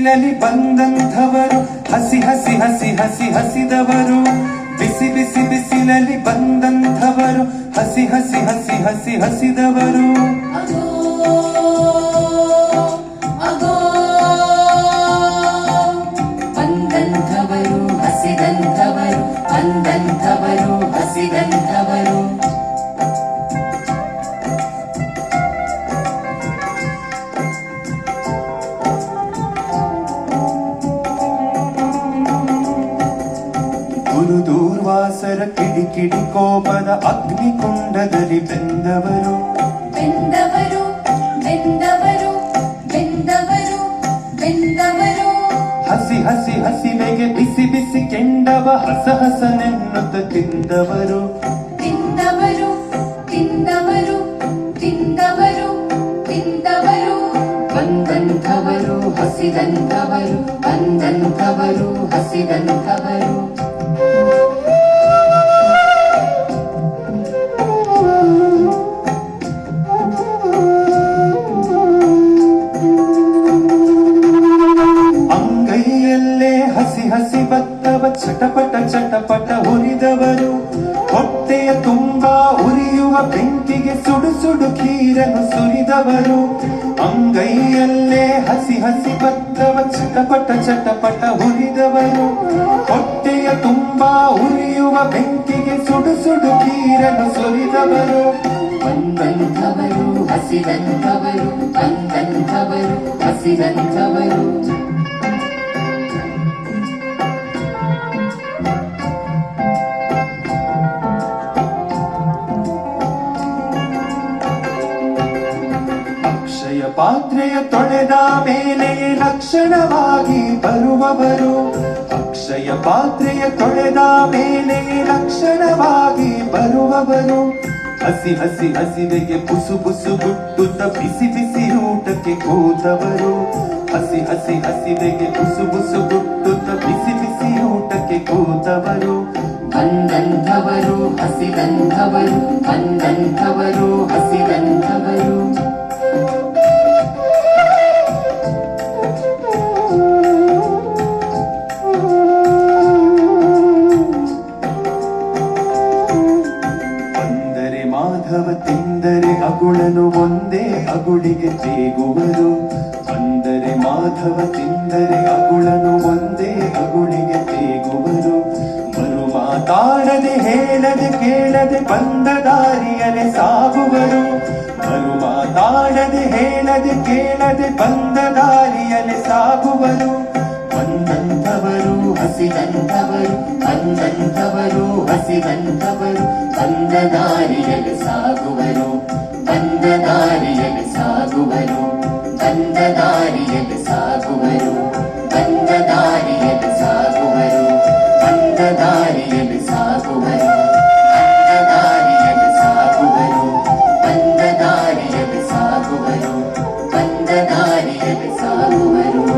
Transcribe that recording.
ಬಿಸಿಲಲ್ಲಿ ಬಂದಂಥವರು ಹಸಿ ಹಸಿ ಹಸಿ ಹಸಿ ಹಸಿದವರು ಬಿಸಿ ಬಿಸಿ ಬಿಸಿಲಲ್ಲಿ ಬಂದಂಥವರು ಹಸಿ ಹಸಿ ಹಸಿ ಹಸಿ ಹಸಿದವರು ಬಂದಂಥವರು ಹಸಿದಂಥವರು ಬಂದಂಥವರು ಹಸಿದಂಥವರು ದೂರ್ವಾಸರ ಕಿಡಿ ಕಿಡಿ ಕೋಪದ ಅಗ್ನಿಕುಂಡದಲ್ಲಿ ಬೆಂದವರು ಬೆಂದವರು ಬೆಂದವರು ಬೆಂದವರು ಬೆಂದವರು ಹಸಿ ಹಸಿ ಹಸಿವೆಗೆ ಬಿಸಿ ಬಿಸಿ ಕೆಂಡವ ಹಸ ಹಸನೆನ್ನುತ್ತ ತಿಂದವರು ತಿಂದವರು ತಿಂದವರು ತಿಂದವರು ತಿಂದವರು ಬಂದಂಥವರು ಹಸಿದಂಥವರು ಬಂದಂಥವರು ಹಸಿದಂಥವರು ಅಂಗೈಯಲ್ಲೇ ಹಸಿ ಹಸಿ ಭತ್ತವ ಚಟಪಟ ಚಟಪಟ ಹುರಿದವರು ಹೊಟ್ಟೆಯ ತುಂಬಾ ಉರಿಯುವ ಬೆಂಕಿಗೆ ಸುಡು ಸುಡು ಖೀರನ್ನು ಸುರಿದವರು ಅಂಗೈಯಲ್ಲೇ ಹಸಿ ಹಸಿ ಭತ್ತವ ಚಟಪಟ ಚಟಪಟ ಹುರಿದವರು ಹೊಟ್ಟೆಯ ತುಂಬಾ ಉರಿಯುವ ಬೆಂಕಿಗೆ ಸುಡು ಸುಡು ಖೀರನ್ನು ಸುರಿದವರು ಬಂದಂಥವರು ಹಸಿದಂಥವರು ಬಂದಂಥವರು ಹಸಿದಂಥವರು ಅಕ್ಷಯ ಪಾತ್ರೆಯ ತೊಳೆದ ಮೇಲೆ ಲಕ್ಷಣವಾಗಿ ಬರುವವರು ಅಕ್ಷಯ ಪಾತ್ರೆಯ ತೊಳೆದ ಮೇಲೆ ಲಕ್ಷಣವಾಗಿ ಬರುವವರು ಹಸಿ ಹಸಿ ಹಸಿವೆಗೆ ಬುಸು ಬುಸು ಗುಟ್ಟುತ್ತ ಬಿಸಿ ಬಿಸಿ ಊಟಕ್ಕೆ ಕೂತವರು ಹಸಿ ಹಸಿ ಹಸಿವೆಗೆ ಬುಸು ಬುಸು ಗುಟ್ಟುತ್ತ ಬಿಸಿ ಬಿಸಿ ಊಟಕ್ಕೆ ಕೂತವರು ಬಂದಂಥವರು ಹಸಿದಂಥವರು ಬಂದಂಥವರು ಹಸಿದಂಥವರು ಮಾಧವ ತಿಂದರೆ ಅಗುಳನು ಒಂದೇ ಅಗುಳಿಗೆ ತೇಗುವರು ಅಂದರೆ ಮಾಧವ ತಿಂದರೆ ಅಗುಳನು ಒಂದೇ ಅಗುಳಿಗೆ ತೇಗುವರು ಮರು ಮಾತಾಡದೆ ಹೇಳದೆ ಕೇಳದೆ ಬಂದ ದಾರಿಯಲೆ ಸಾಗುವರು ಮರು ಮಾತಾಡದೆ ಹೇಳದೆ ಕೇಳದೆ ಬಂದ ದಾರಿಯಲೆ ಸಾಗುವರು ಬಂದಂಥವರು ಹಸಿದಂಥವರು ಬಂದಂಥವರು ಹಸಿದಂಥವರು ಬಂದ ದಾರಿಯಲ್ಲಿ ಸಾಗುವರು ಬಂದ ದಾರಿಯಲ್ಲಿ ಸಾಗುವರು ಬಂದ ದಾರಿಯಲ್ಲಿ ಸಾಗುವರು ಬಂದ ದಾರಿಯಲ್ಲಿ ಸಾಗುವರು ಬಂದ ದಾರಿಯಲ್ಲಿ ಸಾಗುವರು ಬಂದ ದಾರಿಯಲ್ಲಿ ಸಾಗುವರು ಬಂದ ದಾರಿಯಲ್ಲಿ ಸಾಗುವರು ಬಂದ ದಾರಿಯಲ್ಲಿ ಸಾಗುವರು